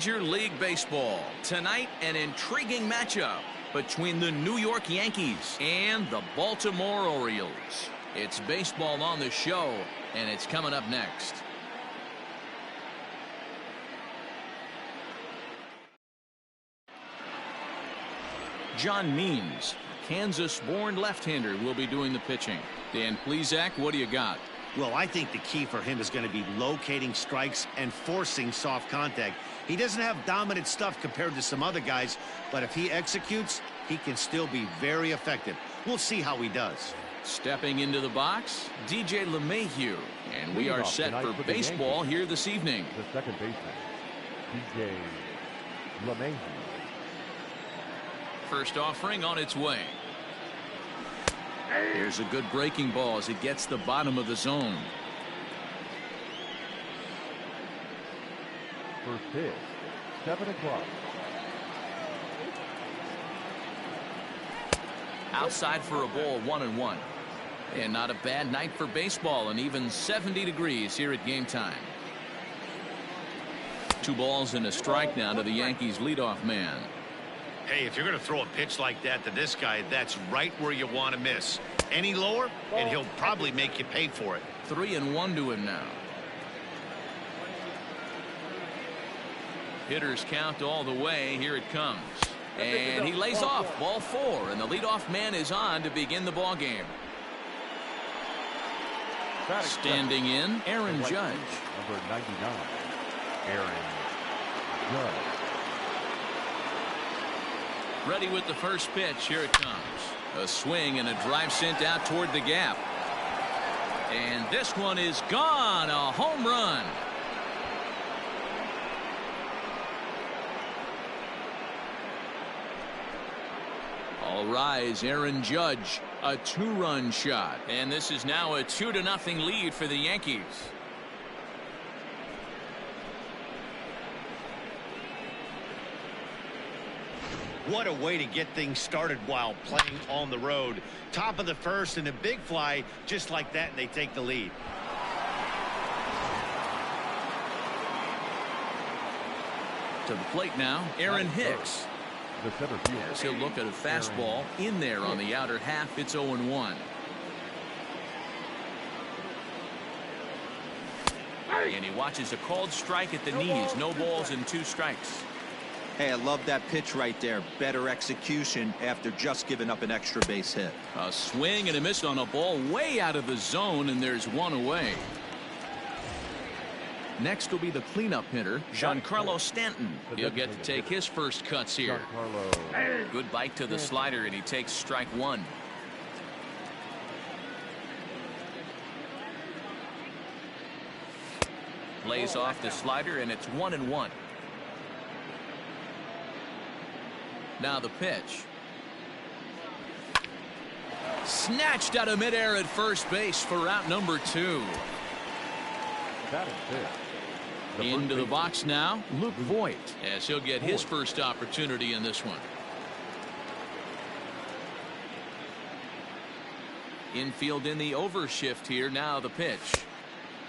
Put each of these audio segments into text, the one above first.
Major League Baseball. Tonight, an intriguing matchup between the New York Yankees and the Baltimore Orioles. It's baseball on the show, and it's coming up next. John Means, Kansas-born left-hander, will be doing the pitching. Dan Plesac, what do you got? Well, I think the key for him is going to be locating strikes and forcing soft contact. He doesn't have dominant stuff compared to some other guys, but if he executes, he can still be very effective. We'll see how he does. Stepping into the box, DJ LeMahieu, and we are set for baseball here this evening. The second baseman, DJ LeMahieu. First offering on its way. Here's a good breaking ball as it gets the bottom of the zone. First pitch, 7 o'clock. Outside for a ball, 1-1. And not a bad night for baseball, and even 70 degrees here at game time. 2 balls and a strike now to the Yankees leadoff man. Hey, if you're going to throw a pitch like that to this guy, that's right where you want to miss. Any lower, and he'll probably make you pay for it. 3-1 to him now. Hitters count all the way. Here it comes. And he lays off. Ball 4, and the leadoff man is on to begin the ball game. Standing in, Aaron Judge. Number 99, Aaron Judge. Ready with the first pitch. Here it comes. A swing and a drive sent out toward the gap. And this one is gone. A home run. All rise, Aaron Judge, a 2-run shot. And this is now a 2-0 lead for the Yankees. What a way to get things started while playing on the road. Top of the first and a big fly just like that, and they take the lead. To the plate now, Aaron Hicks. The center fielder. As he'll look at a fastball in there on the outer half. It's 0-1. And he watches a called strike at the knees. No balls and 2 strikes. Hey, I love that pitch right there. Better execution after just giving up an extra base hit. A swing and a miss on a ball way out of the zone, and there's 1 away. Next will be the cleanup hitter, Giancarlo Stanton. He'll get to take his first cuts here. Good bite to the slider, and he takes strike 1. Lays off the slider, and it's 1-1. Now the pitch. Snatched out of midair at first base for out number 2. That is it. Into the box now, Luke Voit, as he'll get his first opportunity in this one. Infield in the overshift here. Now the pitch.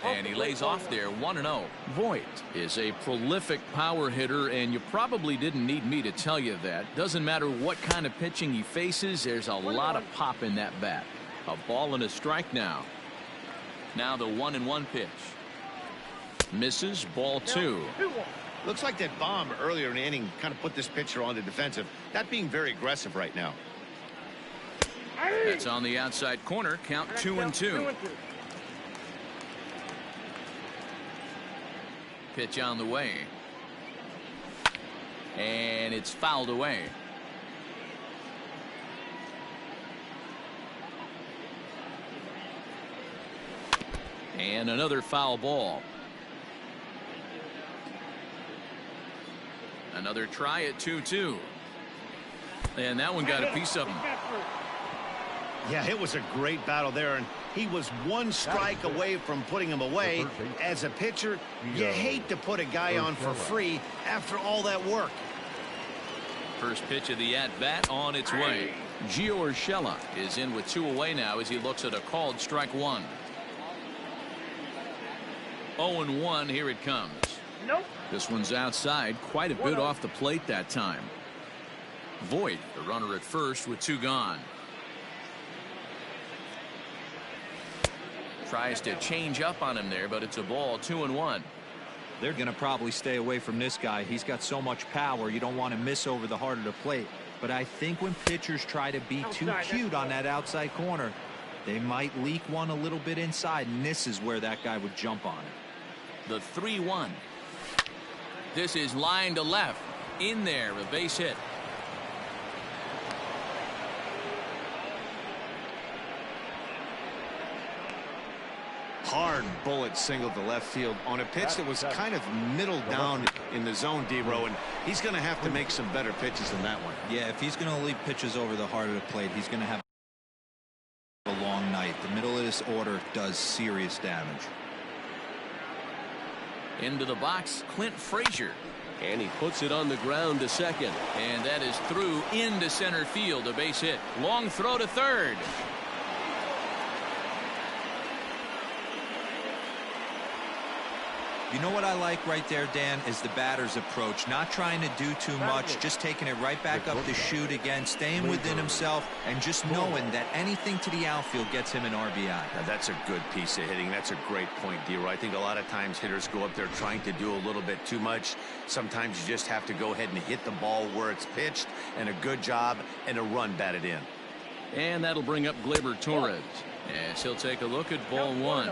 And he lays off there, 1-0. Voit is a prolific power hitter, and you probably didn't need me to tell you that. Doesn't matter what kind of pitching he faces, there's a lot of pop in that bat. A ball and a strike now. Now the 1-1 pitch. Misses, ball 2. Looks like that bomb earlier in the inning kind of put this pitcher on the defensive. Not being very aggressive right now. It's on the outside corner. Count 2-2. Pitch on the way. And it's fouled away. And another foul ball. Another try at 2-2. And that one got a piece of him. Yeah, it was a great battle there, and he was 1 strike away from putting him away. As a pitcher, you hate to put a guy on for free after all that work. First pitch of the at-bat on its way. Gio Urshela is in with 2 away now as he looks at a called strike 1. 0-1. Here it comes. This one's outside, quite a bit off the plate that time. Voit, the runner at first with 2 gone. Tries to change up on him there, but it's a ball, 2-1. They're going to probably stay away from this guy. He's got so much power, you don't want to miss over the heart of the plate. But I think when pitchers try to be too cute on that outside corner, they might leak one a little bit inside, and this is where that guy would jump on it. The 3-1. This is line to left. In there, a base hit. Hard bullet single to left field on a pitch that was kind of middle down in the zone, D-Row, and he's going to have to make some better pitches than that one. Yeah, if he's going to leave pitches over the heart of the plate, he's going to have a long night. The middle of this order does serious damage. Into the box, Clint Frazier. And he puts it on the ground to second. And that is through into center field, a base hit. Long throw to third. You know what I like right there, Dan, is the batter's approach. Not trying to do too much, just taking it right back up the chute again, staying within himself, and just knowing that anything to the outfield gets him an RBI. Now, that's a good piece of hitting. That's a great point, D-Row. I think a lot of times hitters go up there trying to do a little bit too much. Sometimes you just have to go ahead and hit the ball where it's pitched, and a good job and a run batted in. And that'll bring up Gleyber Torres as he'll take a look at ball 1.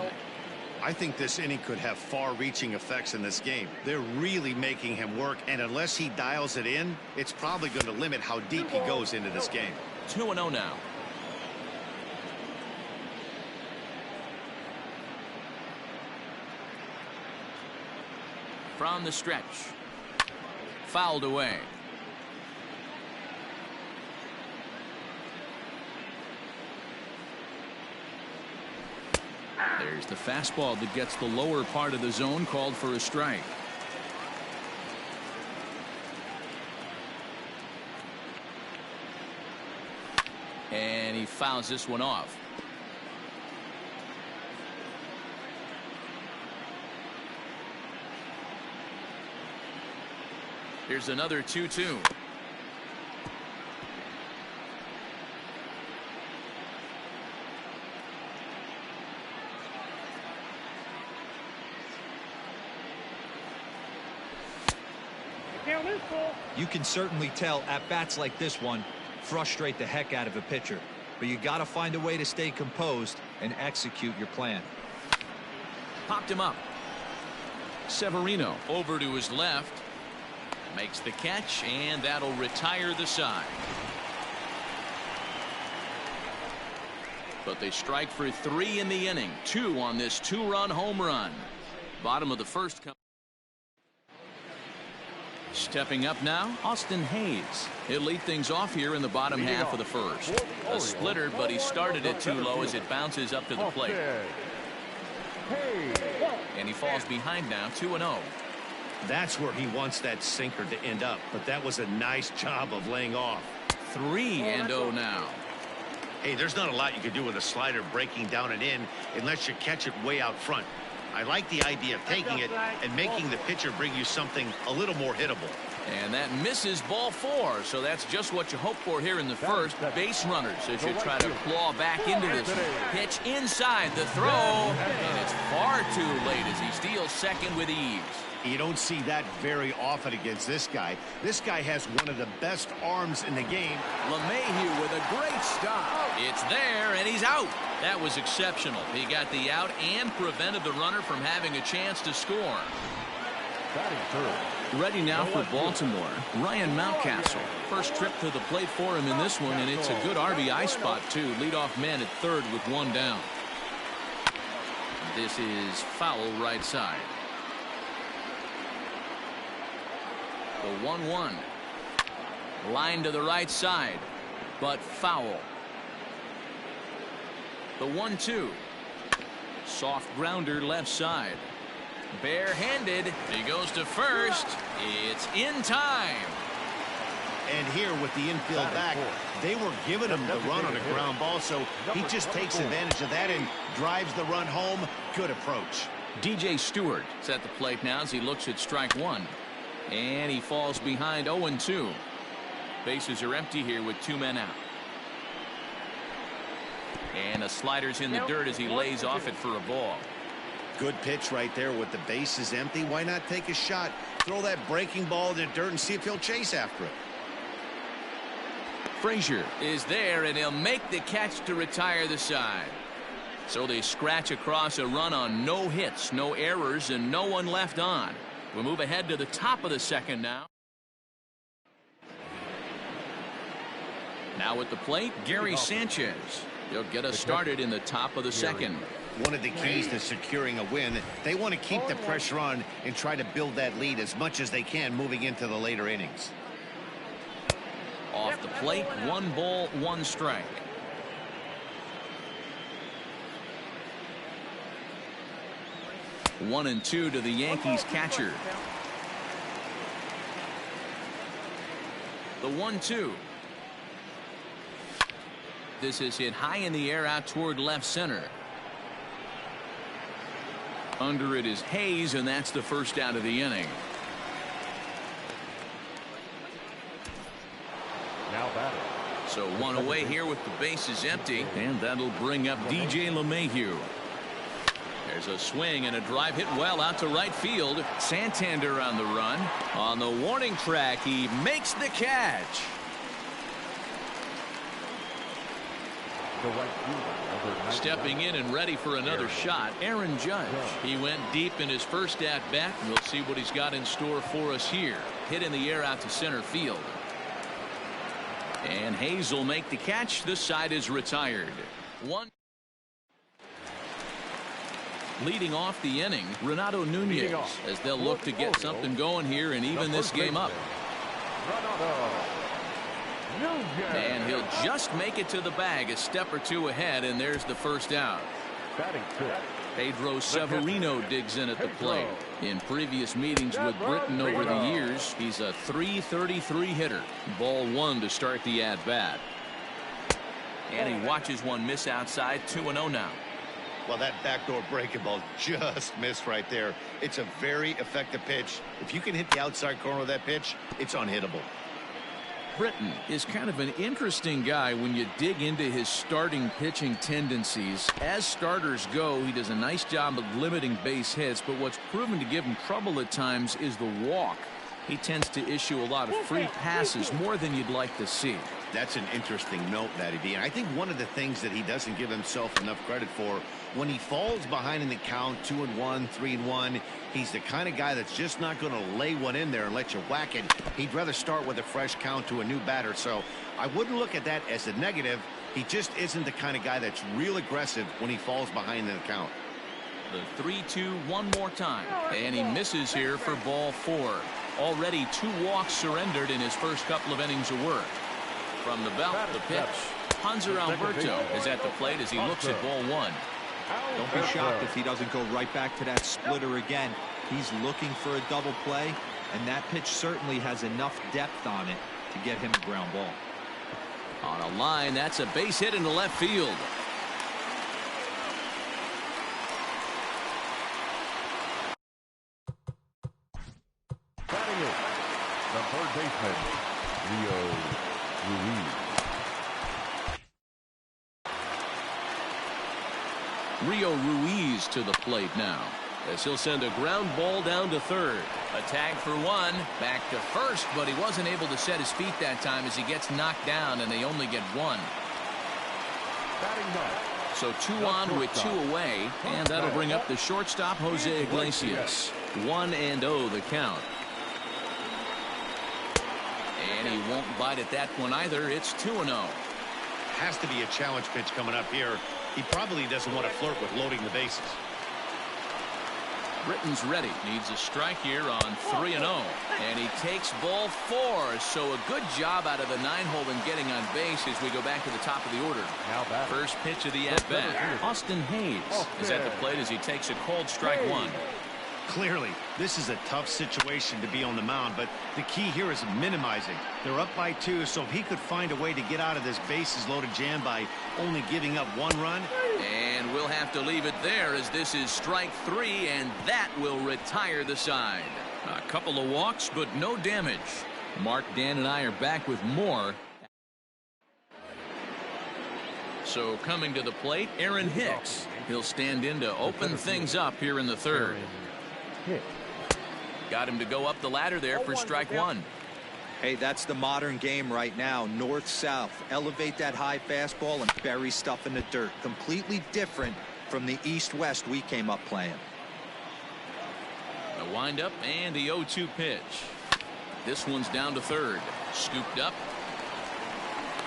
I think this inning could have far-reaching effects in this game. They're really making him work, and unless he dials it in, it's probably going to limit how deep he goes into this game. 2-0 now. From the stretch. Fouled away. There's the fastball that gets the lower part of the zone, called for a strike. And he fouls this one off. Here's another 2-2. You can certainly tell at bats like this one frustrate the heck out of a pitcher, but you got to find a way to stay composed and execute your plan. Popped him up. Severino over to his left, makes the catch, and that'll retire the side. But they strike for 3 in the inning, 2 on this 2-run home run. Bottom of the first. Stepping up now, Austin Hayes. He'll lead things off here in the bottom half of the first. A splitter, but he started it too low as it bounces up to the plate. And he falls behind now, 2-0. That's where he wants that sinker to end up, but that was a nice job of laying off. 3-0 now. Hey, there's not a lot you can do with a slider breaking down and in unless you catch it way out front. I like the idea of taking it and making the pitcher bring you something a little more hittable. And that misses ball 4, so that's just what you hope for here in the first. Base runners as you try to claw back into this pitch inside the throw, and it's far too late as he steals second with ease. You don't see that very often against this guy. This guy has one of the best arms in the game. LeMahieu with a great stop. It's there, and he's out. That was exceptional. He got the out and prevented the runner from having a chance to score. Ready now for Baltimore, Ryan Mountcastle. First trip to the plate for him in this one, and it's a good RBI spot, too. Leadoff man at third with 1 down. This is foul right side. The 1-1. Line to the right side, but foul. The 1-2. Soft grounder left side. Barehanded. He goes to first. It's in time. And here with the infield back, they were giving him the run on a ground ball, so he just takes advantage of that and drives the run home. Good approach. DJ Stewart is at the plate now as he looks at strike one. And he falls behind 0-2. Bases are empty here with 2 men out. And a slider's in the dirt as he lays off it for a ball. Good pitch right there with the bases empty. Why not take a shot? Throw that breaking ball in the dirt and see if he'll chase after it. Frazier is there, and he'll make the catch to retire the side. So they scratch across a run on no hits, no errors, and no one left on. We'll move ahead to the top of the second now. Now at the plate, Gary Sanchez. He'll get us started in the top of the second. One of the keys to securing a win, they want to keep the pressure on and try to build that lead as much as they can moving into the later innings. Off the plate, 1 ball, 1 strike. One and 2 to the Yankees catcher. The 1-2. This is hit high in the air out toward left center. Under it is Hayes, and that's the first out of the inning. Now batting. So 1 away here with the bases empty, and that'll bring up DJ LeMahieu. There's a swing and a drive hit well out to right field. Santander on the run. On the warning track, he makes the catch. The right fielder, number 99. Stepping in and ready for another shot, Aaron Judge. He went deep in his first at-bat, and we'll see what he's got in store for us here. Hit in the air out to center field. And Hayes will make the catch. This side is retired. Leading off the inning, Renato Nunez, as they'll look to get something going here and even this game up. And he'll just make it to the bag, a step or 2 ahead, and there's the first out. Pedro Severino digs in at the plate. In previous meetings with Britain over the years, he's a .333 hitter. Ball 1 to start the at-bat. And he watches one miss outside. 2-0 now. Well, that backdoor breaking ball just missed right there. It's a very effective pitch. If you can hit the outside corner of that pitch, it's unhittable. Britton is kind of an interesting guy when you dig into his starting pitching tendencies. As starters go, he does a nice job of limiting base hits, but what's proven to give him trouble at times is the walk. He tends to issue a lot of free passes, more than you'd like to see. That's an interesting note, Matty B. And I think one of the things that he doesn't give himself enough credit for, when he falls behind in the count, 2-1, 3-1, he's the kind of guy that's just not going to lay one in there and let you whack it. He'd rather start with a fresh count to a new batter. So I wouldn't look at that as a negative. He just isn't the kind of guy that's real aggressive when he falls behind in the count. The 3-2 one more time. And he misses here for ball 4. Already 2 walks surrendered in his first couple of innings of work. From the belt, the pitch. Hanser Alberto is at the plate as he looks at ball 1. Don't be shocked if he doesn't go right back to that splitter again. He's looking for a double play, and that pitch certainly has enough depth on it to get him a ground ball. On a line, that's a base hit into left field. Batting it, the third baseman, Rio Ruiz. Rio Ruiz to the plate now, as he'll send a ground ball down to third. A tag for 1, back to first, but he wasn't able to set his feet that time as he gets knocked down, and they only get 1. Batting ninth. So 2 on with 2 away, and that'll bring up the shortstop, Jose Iglesias. 1-0 the count. And he won't bite at that one either. It's 2-0. Has to be a challenge pitch coming up here. He probably doesn't want to flirt with loading the bases. Britton's ready. Needs a strike here on 3-0. And he takes ball 4. So a good job out of the 9-hole in getting on base as we go back to the top of the order. First pitch of the at-bat. Austin Hayes is at the plate as he takes a cold strike 1. Clearly, this is a tough situation to be on the mound, but the key here is minimizing. They're up by 2, so if he could find a way to get out of this bases-loaded jam by only giving up 1 run. And we'll have to leave it there as this is strike 3, and that will retire the side. A couple of walks, but no damage. Mark, Dan, and I are back with more. So coming to the plate, Aaron Hicks. He'll stand in to open things up here in the 3rd. Got him to go up the ladder there for strike 1. Hey, that's the modern game right now. North-south. Elevate that high fastball and bury stuff in the dirt. Completely different from the east-west we came up playing. The windup and the 0-2 pitch. This one's down to 3rd. Scooped up.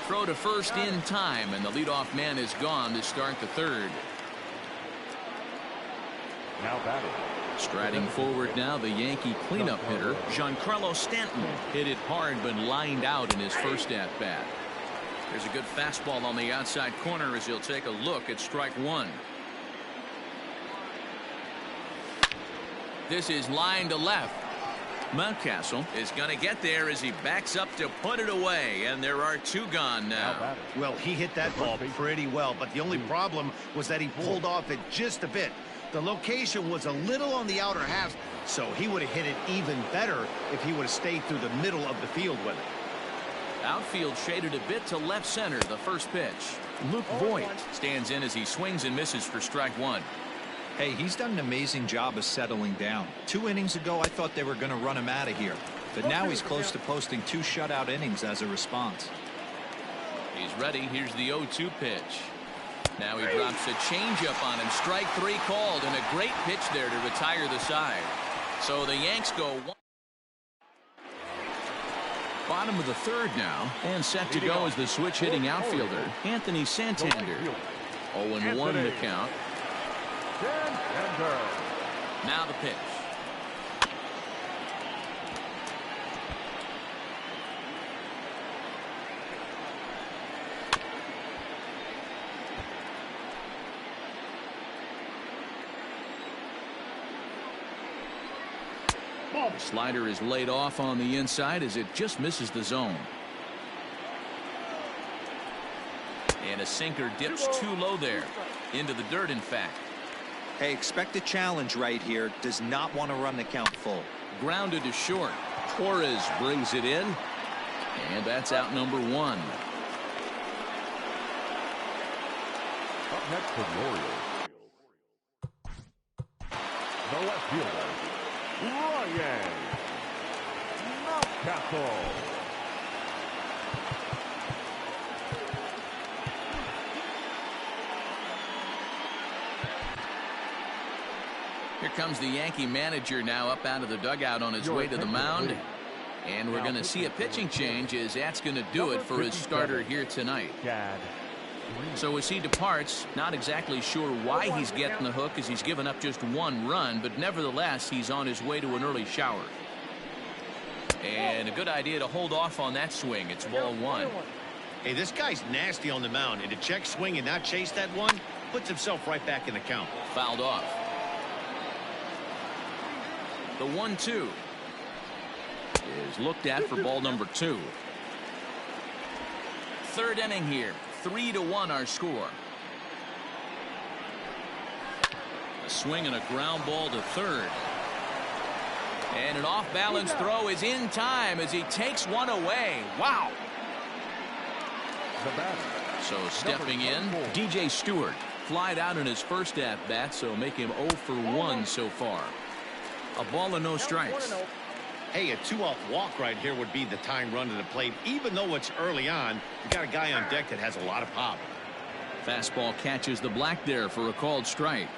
Throw to first in time, and the leadoff man is gone to start the 3rd. Now batting. Striding forward now, the Yankee cleanup hitter, Giancarlo Stanton. Hit it hard, but lined out in his first at-bat. There's a good fastball on the outside corner as he'll take a look at strike 1. This is line to left. Mountcastle is going to get there as he backs up to put it away, and there are 2 gone now. Well, he hit that ball pretty well, but the only problem was that he pulled off it just a bit. The location was a little on the outer half, so he would have hit it even better if he would have stayed through the middle of the field with it. Outfield shaded a bit to left center, the first pitch. Luke Voigt stands in as he swings and misses for strike 1. Hey, he's done an amazing job of settling down. 2 innings ago, I thought they were going to run him out of here. But now he's close to posting 2 shutout innings as a response. He's ready. Here's the 0-2 pitch. Now he drops a changeup on him. Strike 3 called, and a great pitch there to retire the side. So the Yanks go bottom of the 3rd now, and set to go as the switch-hitting outfielder, Anthony Santander. 0-1 the count. Now the pitch. The slider is laid off on the inside as it just misses the zone. And a sinker dips too low there. Into the dirt, in fact. Hey, expect a challenge right here. Does not want to run the count full. Grounded to short. Torres brings it in. And that's out number 1. Up next for the Orioles. The left fielder, Ryan Mountcastle. Here comes the Yankee manager now up out of the dugout on his way to the mound. And we're going to see a pitching change as that's going to do it for his starter here tonight. So as he departs, not exactly sure why he's getting the hook as he's given up just 1 run, but nevertheless he's on his way to an early shower. And a good idea to hold off on that swing. It's ball 1. Hey, this guy's nasty on the mound, and to check swing and not chase that one puts himself right back in the count. Fouled off. The 1-2 is looked at for ball number 2. 3rd inning here. 3-1 our score. A swing and a ground ball to 3rd. And an off-balance throw is in time as he takes one away. Wow. So stepping in, DJ Stewart. Flied out in his first at-bat, so make him 0 for 1 so far. A ball and no strikes. Hey, a 2-off walk right here would be the time run to the plate. Even though it's early on, you got a guy on deck that has a lot of pop. Fastball catches the black there for a called strike.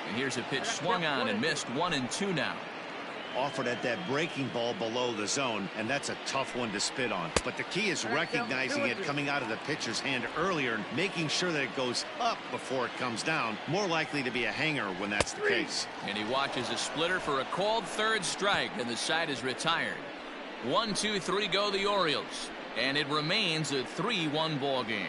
And here's a pitch swung on and missed. 1-2 now. Offered at that breaking ball below the zone, and that's a tough one to spit on. But the key is recognizing it coming out of the pitcher's hand earlier and making sure that it goes up before it comes down. More likely to be a hanger when that's the case. And he watches a splitter for a called 3rd strike, and the side is retired. 1, 2, 3 go the Orioles, and it remains a 3-1 ball game.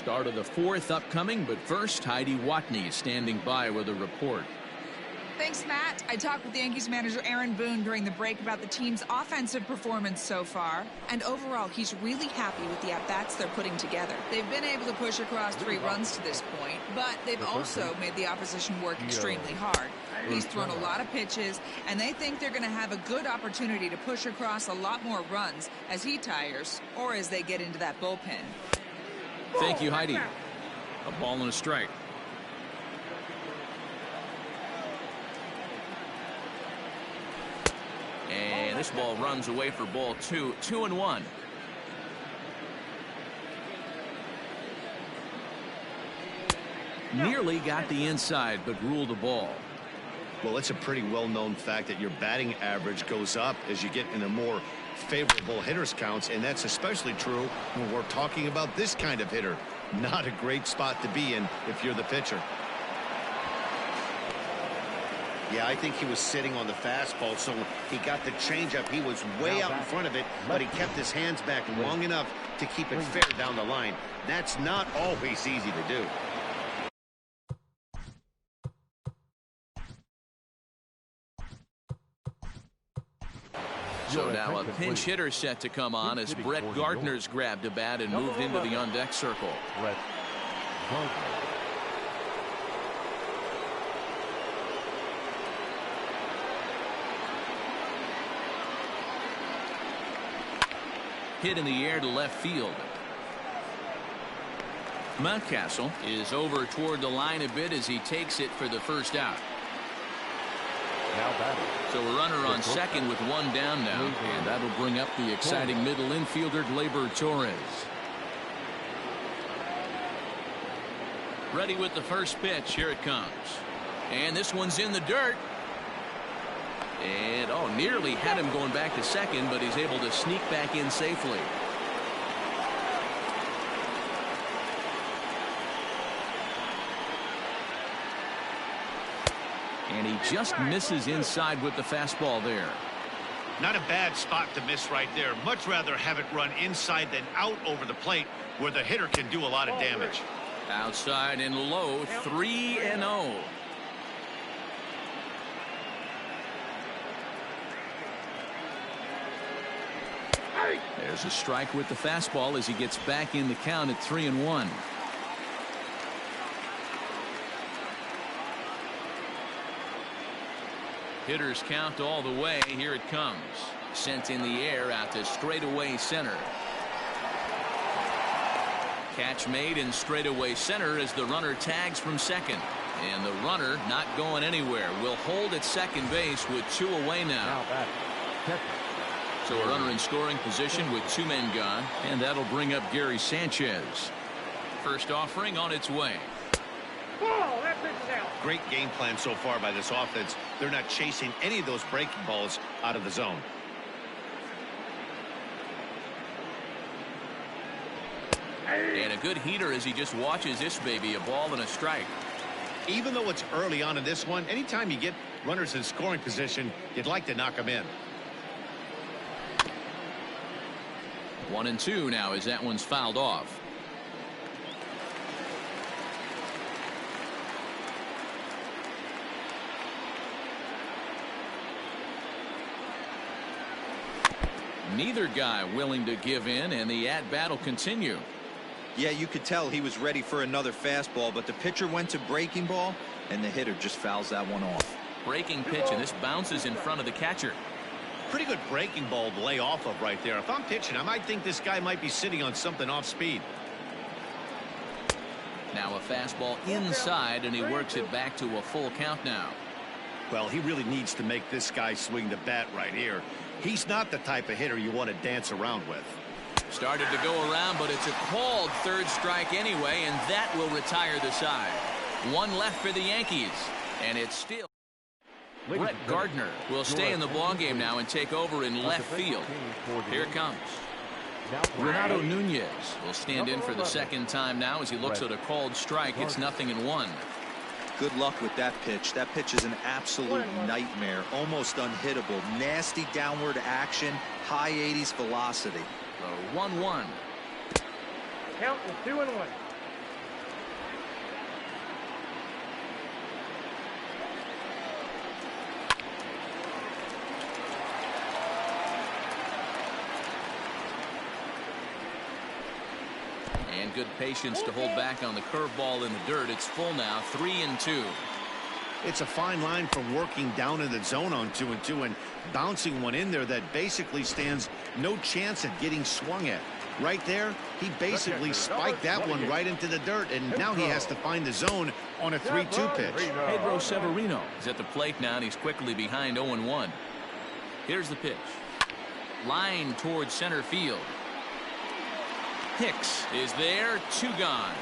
Start of the fourth upcoming, but first, Heidi Watney standing by with a report. Thanks, Matt. I talked with the Yankees manager Aaron Boone during the break about the team's offensive performance so far. And overall, he's really happy with the at-bats they're putting together. They've been able to push across 3 runs to this point, but they've also made the opposition work extremely hard. He's thrown a lot of pitches, and they think they're going to have a good opportunity to push across a lot more runs as he tires or as they get into that bullpen. Thank you, Heidi. A ball and a strike. And this ball runs away for ball 2. 2-1. Nearly got the inside, but ruled the ball. Well, it's a pretty well-known fact that your batting average goes up as you get into more favorable hitters counts, and that's especially true when we're talking about this kind of hitter. Not a great spot to be in if you're the pitcher. Yeah, I think he was sitting on the fastball, so he got the changeup. He was way out in front of it, but he kept his hands back long enough to keep it fair down the line. That's not always easy to do. So now a pinch hitter set to come on as Brett Gardner's grabbed a bat and moved into the on-deck circle. Brett Gardner. Hit in the air to left field. Mountcastle is over toward the line a bit as he takes it for the first out. Now batting. So a runner on second with 1 down now, and that'll bring up the exciting middle infielder Gleyber Torres. Ready with the first pitch. Here it comes. And this one's in the dirt. And, oh, nearly had him going back to second, but he's able to sneak back in safely. And he just misses inside with the fastball there. Not a bad spot to miss right there. Much rather have it run inside than out over the plate where the hitter can do a lot of damage. Outside and low, 3-0. There's a strike with the fastball as he gets back in the count at 3-1. Hitters count all the way. Here it comes. Sent in the air out to straightaway center. Catch made in straightaway center as the runner tags from second. And the runner not going anywhere. Will hold at second base with 2 away now. So a runner in scoring position with 2 men gone. And that'll bring up Gary Sanchez. First offering on its way. Great game plan so far by this offense. They're not chasing any of those breaking balls out of the zone. And a good heater as he just watches this baby. A ball and a strike. Even though it's early on in this one, anytime you get runners in scoring position, you'd like to knock them in. 1-2 now as that one's fouled off. Neither guy willing to give in, and the at-bat will continue. Yeah, you could tell he was ready for another fastball, but the pitcher went to breaking ball, and the hitter just fouls that one off. Breaking pitch, and this bounces in front of the catcher. Pretty good breaking ball to lay off of right there. If I'm pitching, I might think this guy might be sitting on something off speed. Now a fastball inside, and he works it back to a full count now. Well, he really needs to make this guy swing the bat right here. He's not the type of hitter you want to dance around with. Started to go around, but it's a called third strike anyway, and that will retire the side. 1 left for the Yankees, and it's still. Brett Gardner will stay in the ballgame now and take over in left field. Here it comes. Renato Nunez will stand in for the second time now as he looks at a called strike. It's 0-1. Good luck with that pitch. That pitch is an absolute nightmare. Almost unhittable. Nasty downward action. High 80s velocity. The 1-1. Count is 2-1. good patience to hold back on the curveball in the dirt. It's full now, 3-2. It's a fine line for working down in the zone on 2-2 and bouncing one in there that basically stands no chance at getting swung at. Right there, he basically spiked that one right into the dirt, and now he has to find the zone on a 3-2 pitch. Pedro Severino is at the plate now, and he's quickly behind 0-1. Here's the pitch. Line towards center field. Hicks is there, 2 gone.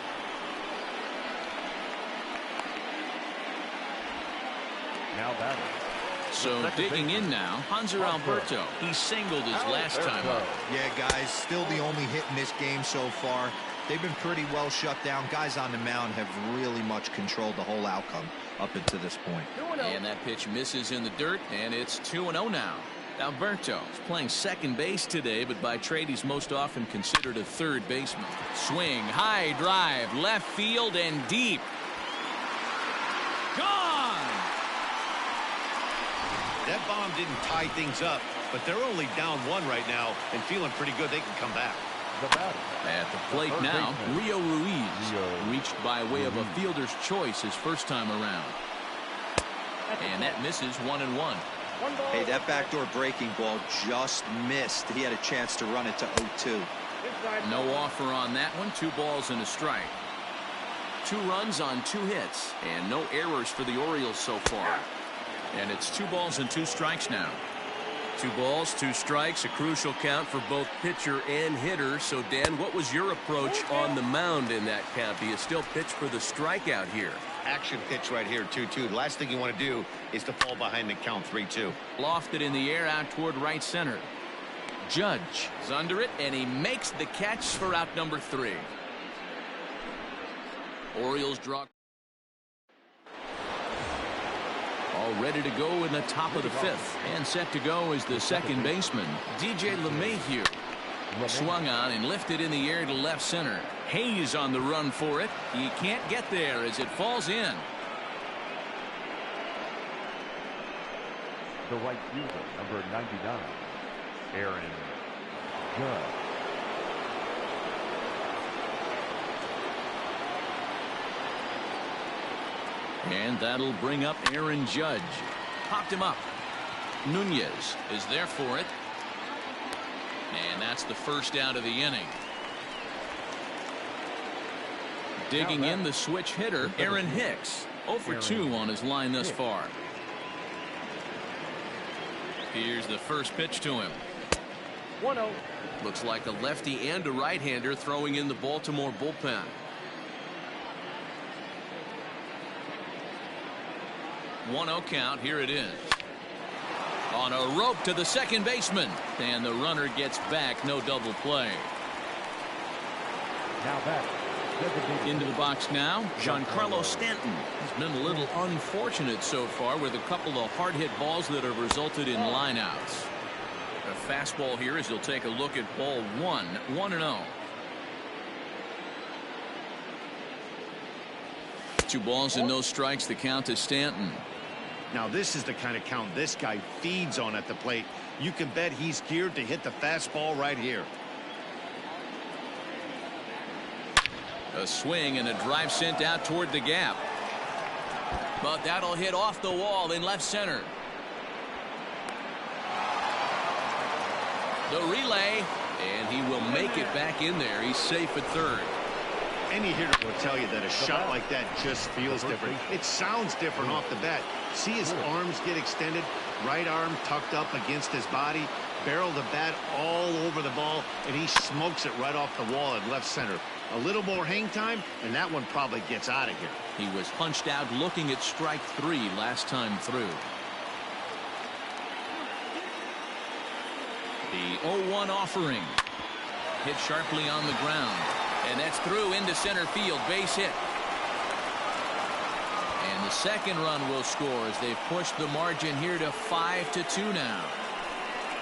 Now batting. So digging in now, Hanser Alberto. He singled his last time up. Yeah, guys, still the only hit in this game so far. They've been pretty well shut down. Guys on the mound have really much controlled the whole outcome up until this point. And that pitch misses in the dirt, and it's 2-0 now. Alberto is playing second base today, but by trade he's most often considered a third baseman. Swing, high drive, left field and deep. Gone! That bomb didn't tie things up, but they're only down 1 right now and feeling pretty good they can come back. At the plate now, Rio Ruiz reached by way of a fielder's choice his first time around. And that misses 1-1. Hey, that backdoor breaking ball just missed. He had a chance to run it to 0-2. No offer on that one. 2 balls and a strike. 2 runs on 2 hits, and no errors for the Orioles so far. And it's 2 balls and 2 strikes now. 2 balls, 2 strikes, a crucial count for both pitcher and hitter. So, Dan, what was your approach on the mound in that count? Do you still pitch for the strikeout here? Action pitch right here, 2-2. The last thing you want to do is to fall behind the count 3-2. Lofted in the air out toward right center. Judge is under it, and he makes the catch for out number 3. Orioles draw. All ready to go in the top of the 5th. And set to go is the second baseman, DJ LeMahieu. Swung on and lifted in the air to left center. Hayes on the run for it. He can't get there as it falls in. The right fielder, number 99, Aaron Judge. And that'll bring up Aaron Judge. Popped him up. Nunez is there for it. And that's the first out of the inning. Digging in the switch hitter, Aaron Hicks. 0 for 2 on his line thus far. Here's the first pitch to him. 1-0. Looks like a lefty and a right-hander throwing in the Baltimore bullpen. One-oh count. Here it is. On a rope to the second baseman. And the runner gets back. No double play. Now back. Into the box now, Giancarlo Stanton. He's been a little unfortunate so far with a couple of hard-hit balls that have resulted in lineouts. A fastball here as he'll take a look at ball 1. 1-0. 2 balls and no strikes. The count to Stanton. Now this is the kind of count this guy feeds on at the plate. You can bet he's geared to hit the fastball right here. A swing and a drive sent out toward the gap. But that'll hit off the wall in left center. The relay, and he will make it back in there. He's safe at third. Any hitter will tell you that a shot like that just feels different. It sounds different off the bat. See his arms get extended, right arm tucked up against his body, barrel the bat all over the ball, and he smokes it right off the wall at left center. A little more hang time, and that one probably gets out of here. He was punched out looking at strike 3 last time through. The 0-1 offering. Hit sharply on the ground. And that's through into center field. Base hit. And the second run will score as they've pushed the margin here to 5-2 now.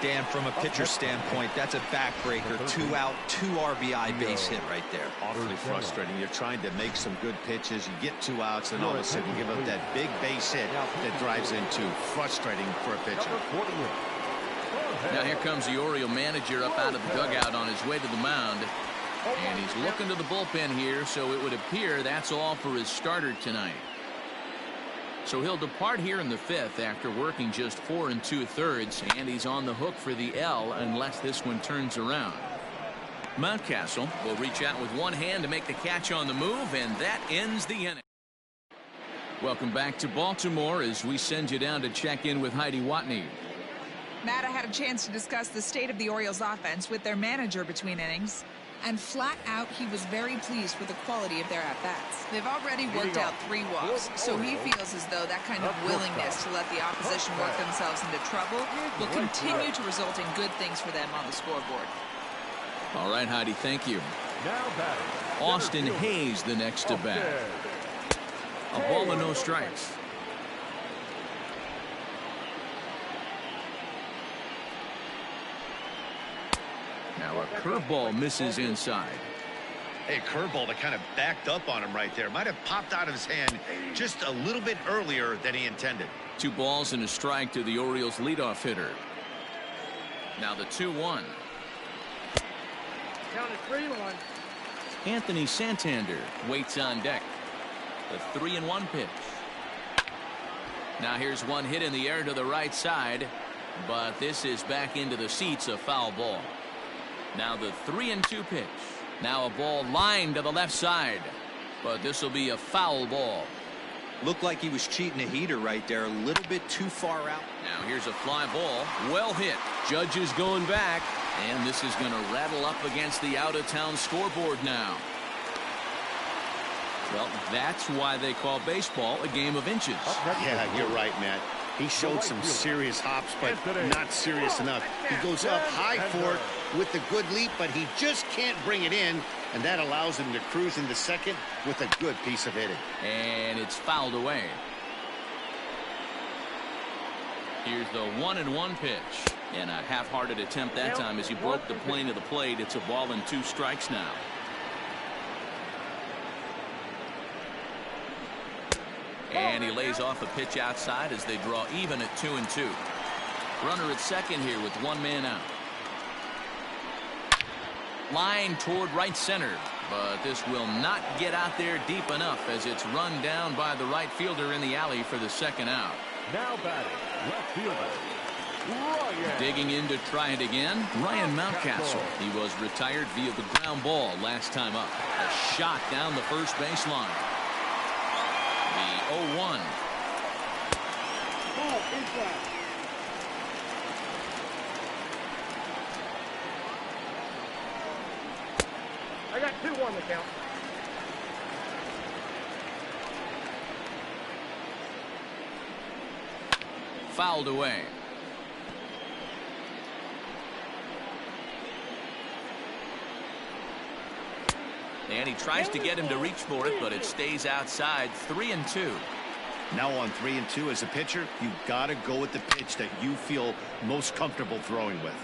Dan, from a pitcher standpoint, that's a backbreaker. 2 out, 2 RBI base hit right there. Awfully frustrating. You're trying to make some good pitches. You get 2 outs, and all of a sudden you give up that big base hit that drives in 2. Frustrating for a pitcher. Now here comes the Oriole manager up out of the dugout on his way to the mound. And he's looking to the bullpen here, so it would appear that's all for his starter tonight. So he'll depart here in the 5th after working just 4 2/3, and he's on the hook for the L unless this one turns around. Mountcastle will reach out with one hand to make the catch on the move, and that ends the inning. Welcome back to Baltimore as we send you down to check in with Heidi Watney. Matt, I had a chance to discuss the state of the Orioles offense with their manager between innings. And flat out, he was very pleased with the quality of their at-bats. They've already worked out 3 walks, so he feels as though that kind of willingness to let the opposition work themselves into trouble will continue to result in good things for them on the scoreboard. All right, Heidi, thank you. Now batting. Austin Hayes the next to bat. A ball and no strikes. Now a curveball misses inside. Hey, curveball that kind of backed up on him right there. Might have popped out of his hand just a little bit earlier than he intended. 2 balls and a strike to the Orioles leadoff hitter. Now the 2-1. Count it 3-1. Anthony Santander waits on deck. The 3-1 pitch. Now here's one hit in the air to the right side, but this is back into the seats, a foul ball. Now the 3-2 pitch. Now a ball lined to the left side, but this will be a foul ball. Looked like he was cheating a heater right there, a little bit too far out. Now here's a fly ball, well hit. Judge is going back, and this is going to rattle up against the out-of-town scoreboard now. Well, that's why they call baseball a game of inches. Yeah, you're right, Matt. He showed some serious hops, but not serious enough. He goes up high for it with the good leap, but he just can't bring it in, and that allows him to cruise into second with a good piece of hitting. And it's fouled away. Here's the 1-1 pitch. And a half-hearted attempt that time as he broke the plane of the plate. It's a ball and 2 strikes now. And he lays off a pitch outside as they draw even at 2-2. Runner at second here with 1 man out. Line toward right center, but this will not get out there deep enough as it's run down by the right fielder in the alley for the 2nd out. Now batting, left fielder, Ryan. Digging in to try it again, Ryan Mountcastle. He was retired via the ground ball last time up. A shot down the first baseline. The 0-1. I got 2-1 to count. Fouled away. And he tries to get him to reach for it, but it stays outside. 3-2. Now on 3-2 as a pitcher, you've got to go with the pitch that you feel most comfortable throwing with.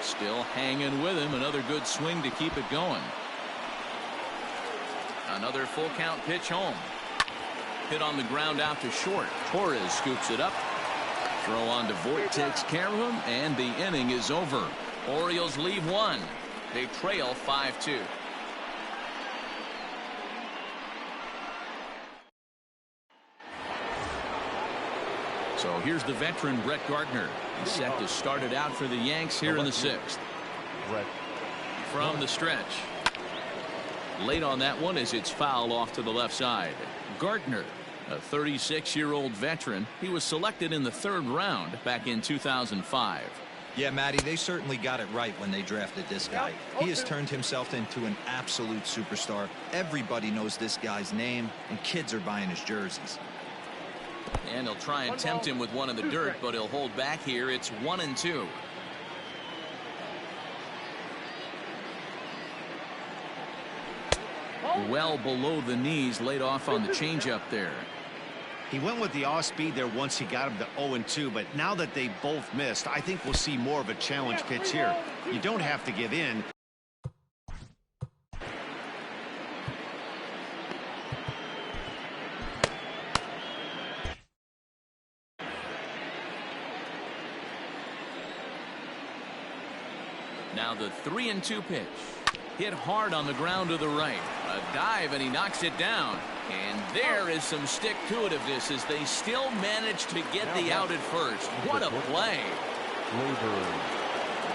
Still hanging with him. Another good swing to keep it going. Another full count pitch home. Hit on the ground out to short. Torres scoops it up. Throw on to Voit, takes care of him, and the inning is over. Orioles leave 1. They trail 5-2. So here's the veteran Brett Gardner. He's set to start it out for the Yanks here in the 6th. From the stretch. Late on that one as it's fouled off to the left side. Gardner, a 36-year-old veteran. He was selected in the 3rd round back in 2005. Yeah, Matty, they certainly got it right when they drafted this guy. He has turned himself into an absolute superstar. Everybody knows this guy's name, and kids are buying his jerseys. And he'll try and tempt him with one in the dirt, but he'll hold back here. It's 1-2. Well below the knees, laid off on the changeup there. He went with the off speed there once he got him to 0-2, but now that they both missed, I think we'll see more of a challenge pitch here. You don't have to give in. Now the 3-2 pitch. Hit hard on the ground to the right. A dive, and he knocks it down. And there is some stick-to-itiveness as they still manage to get the out at first. What a play.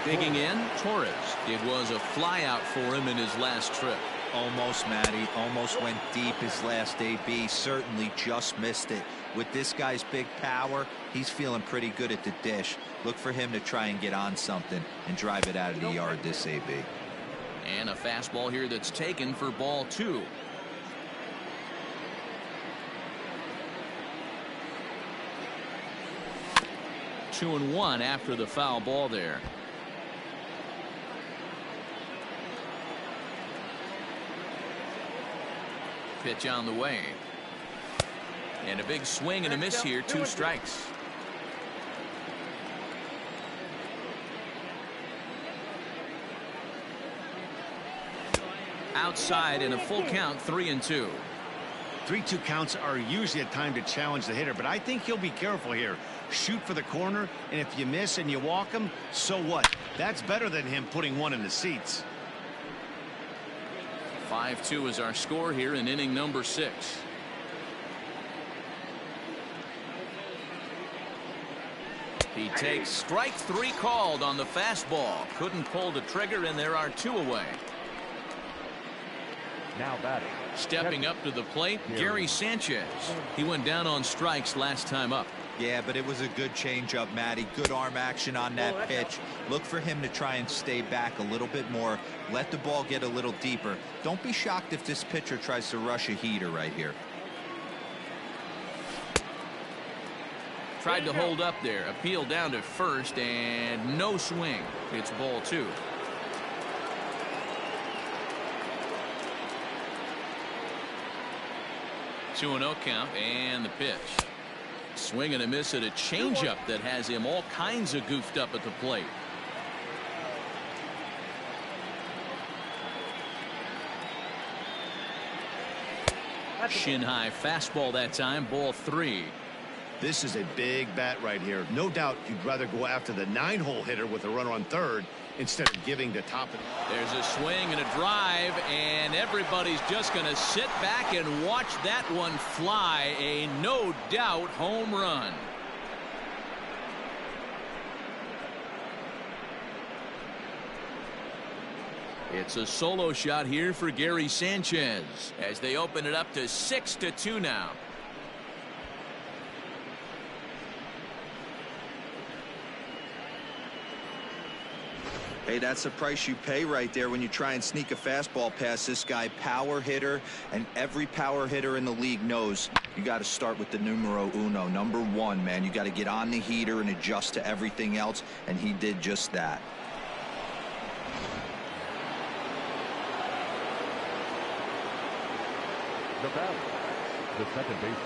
Digging in, Torres. It was a flyout for him in his last trip. Almost, Matty. Almost went deep his last AB. Certainly just missed it. With this guy's big power, he's feeling pretty good at the dish. Look for him to try and get on something and drive it out of the yard this AB. And a fastball here that's taken for ball 2. Two and one after the foul ball there. Pitch on the way. And a big swing and a miss here. 2 strikes. Outside in a full count, 3-2. 3-2 counts are usually a time to challenge the hitter, but I think he'll be careful here. Shoot for the corner, and if you miss and you walk him, so what? That's better than him putting one in the seats. 5-2 is our score here in inning number 6. He takes strike 3 called on the fastball. Couldn't pull the trigger, and there are 2 away. Now batting. Stepping up to the plate, Gary Sanchez. He went down on strikes last time up. Yeah, but it was a good changeup, Matty. Good arm action on that pitch. Look for him to try and stay back a little bit more. Let the ball get a little deeper. Don't be shocked if this pitcher tries to rush a heater right here. Tried to hold up there. Appeal down to first, and no swing. It's ball 2. Two 2-0 count, and the pitch. Swing and a miss at a changeup that has him all kinds of goofed up at the plate. Shin high fastball that time, ball 3. This is a big bat right here. No doubt you'd rather go after the 9-hole hitter with a runner on third instead of giving the top. There's a swing and a drive, and everybody's just going to sit back and watch that one fly. A no doubt home run. It's a solo shot here for Gary Sanchez as they open it up to 6-2 now. Hey, that's the price you pay right there when you try and sneak a fastball past this guy. Power hitter, and every power hitter in the league knows you got to start with the numero uno, number 1, man. You got to get on the heater and adjust to everything else, and he did just that. The batter, the second baseman,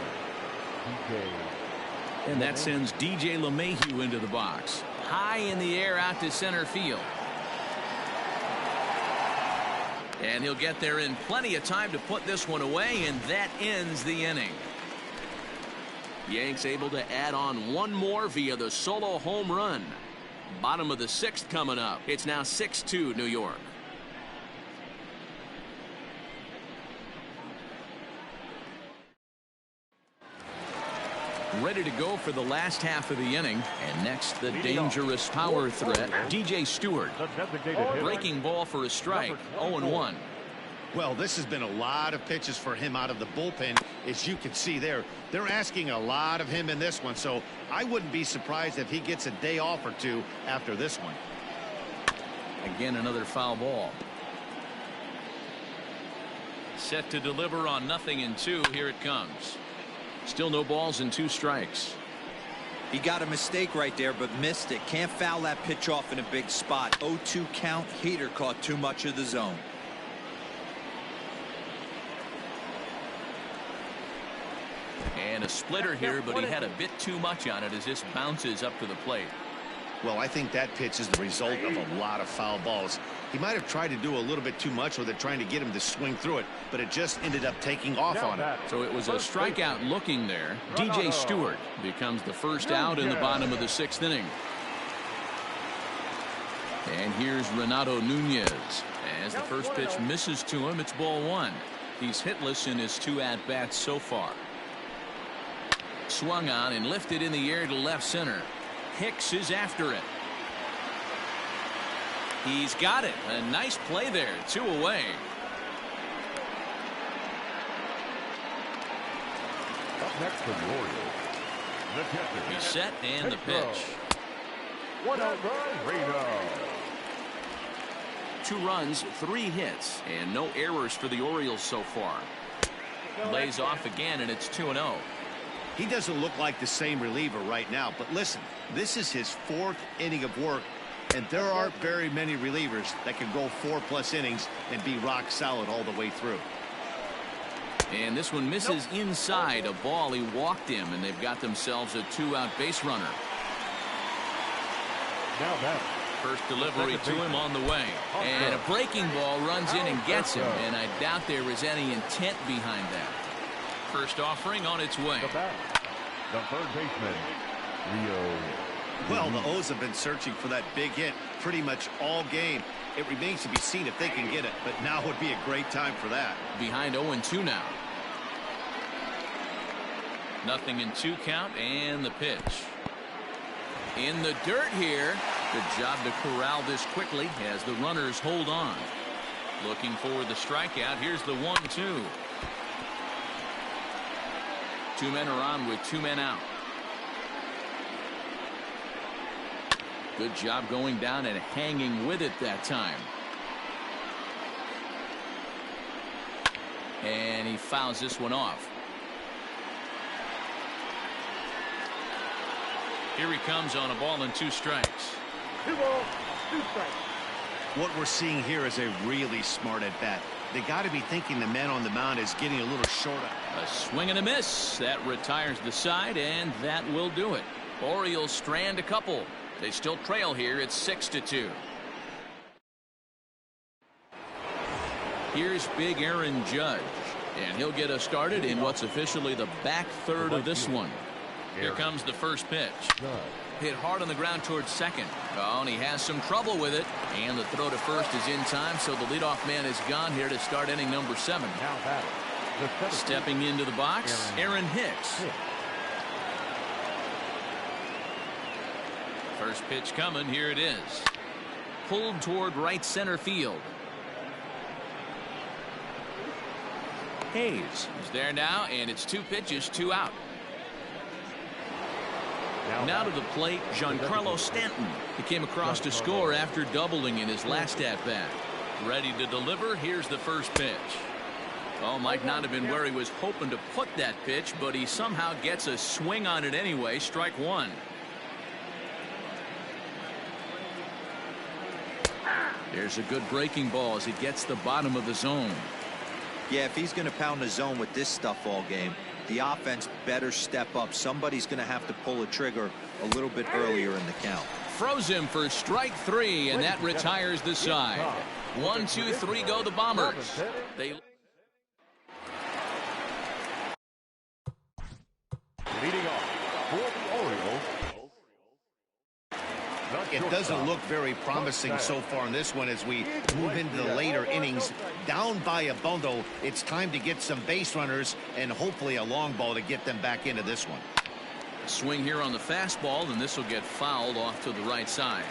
DJ. And that sends DJ LeMahieu into the box. High in the air out to center field. And he'll get there in plenty of time to put this one away, and that ends the inning. Yanks able to add on one more via the solo home run. Bottom of the 6th coming up. It's now 6-2 New York. Ready to go for the last half of the inning. And next, the dangerous power threat, DJ Stewart. Breaking ball for a strike, 0-1. Well, this has been a lot of pitches for him out of the bullpen. As you can see there, they're asking a lot of him in this one. So I wouldn't be surprised if he gets a day off or 2 after this one. Again, another foul ball. Set to deliver on 0-2. Here it comes. Still no balls and 2 strikes. He got a mistake right there, but missed it. Can't foul that pitch off in a big spot. 0-2 count. Heater caught too much of the zone. And a splitter here, but he had a bit too much on it as this bounces up to the plate. Well, I think that pitch is the result of a lot of foul balls. He might have tried to do a little bit too much with it, trying to get him to swing through it, but it just ended up taking off on it. So it was a strikeout looking there. DJ Stewart becomes the first out in the bottom of the 6th inning. And here's Renato Nunez. As the first pitch misses to him, it's ball one. He's hitless in his 2 at-bats so far. Swung on and lifted in the air to left center. Hicks is after it. He's got it. A nice play there. 2 away. Up next for the Orioles, the catcher. He's set and the pitch. 1 out by Reno. 2 runs, 3 hits, and no errors for the Orioles so far. Lays off again, and it's 2-0. He doesn't look like the same reliever right now, but listen, this is his 4th inning of work, and there aren't very many relievers that can go 4+ innings and be rock solid all the way through. And this one misses inside a ball. He walked him, and they've got themselves a 2-out base runner. Now that. First delivery to him on the way. And a breaking ball runs in and gets him, and I doubt there is any intent behind that. First offering on its way. The third baseman, Rio. Well, the O's have been searching for that big hit pretty much all game. It remains to be seen if they can get it, but now would be a great time for that. Behind 0-2 now. 0-2 count, and the pitch. In the dirt here. Good job to corral this quickly as the runners hold on. Looking for the strikeout. Here's the 1-2. 2 men are on with 2 men out. Good job going down and hanging with it that time. And he fouls this one off. Here he comes on a ball and 2 strikes. 2 balls, 2 strikes. What we're seeing here is a really smart at bat. They got to be thinking the man on the mound is getting a little short. A swing and a miss. That retires the side, and that will do it. Orioles strand a couple. They still trail here. It's 6-2. Here's big Aaron Judge, and he'll get us started in what's officially the back third of this one. Here comes the first pitch. Hit hard on the ground towards second. Oh, and he has some trouble with it. And the throw to first is in time, so the leadoff man is gone here to start inning number 7. Stepping into the box, Aaron Hicks. First pitch coming. Here it is. Pulled toward right center field. Hayes is there now, and it's 2 pitches, 2 out. Now to the plate, Giancarlo Stanton. He came across to score after doubling in his last at-bat. Ready to deliver. Here's the first pitch. Oh, might not have been where he was hoping to put that pitch, but he somehow gets a swing on it anyway. Strike 1. There's a good breaking ball as he gets the bottom of the zone. Yeah, if he's going to pound the zone with this stuff all game, the offense better step up. Somebody's going to have to pull a trigger a little bit earlier in the count. Froze him for strike 3, and that retires the side. 1, 2, 3 go the Bombers. They Leading off for the Orioles. It doesn't look very promising so far in this one as we move into the later innings. Down by a bundle, it's time to get some base runners and hopefully a long ball to get them back into this one. swing here on the fastball, and this will get fouled off to the right side.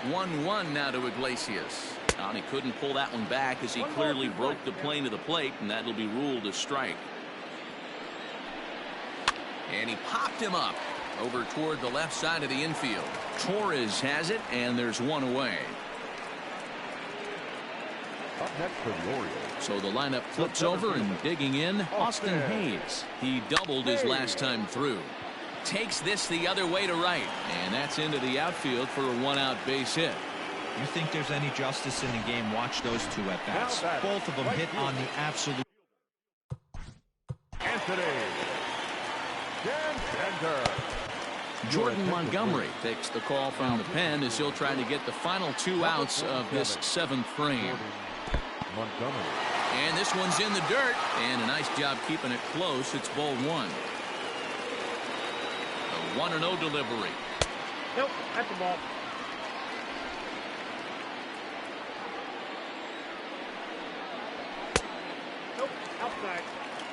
1-1 now to Iglesias. And he couldn't pull that one back as he clearly broke the plane of the plate, and that'll be ruled a strike. And he popped him up over toward the left side of the infield. Torres has it, and there's one away. Up next for the Orioles. So the lineup flips over, and digging in, Austin Hayes. He doubled his last time through. Takes this the other way to right, and that's into the outfield for a one-out base hit. You think there's any justice in the game? Watch those two at-bats. Both of them hit on the absolute. Anthony. Center. Jordan Montgomery takes the call from the pen as he'll try to get the final 2 outs of this 7th frame. Montgomery. And this one's in the dirt, and a nice job keeping it close. It's ball 1. A 1-0 delivery. Nope, that's the ball. Outside.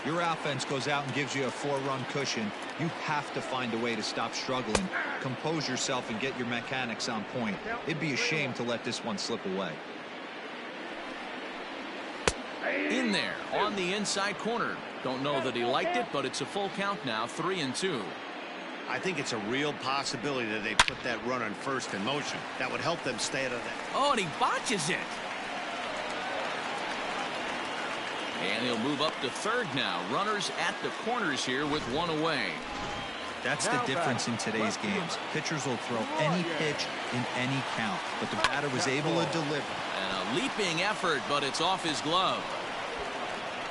Your offense goes out and gives you a 4-run cushion. You have to find a way to stop struggling. Compose yourself and get your mechanics on point. It'd be a shame to let this one slip away. In there on the inside corner. Don't know that he liked it, but it's a full count now, 3-2. I think it's a real possibility that they put that run on first in motion. That would help them stay out of that. Oh, and he botches it. And he'll move up to third now. Runners at the corners here with one away. That's the difference in today's games. Pitchers will throw any pitch in any count, but the batter was able to deliver. And a leaping effort, but it's off his glove.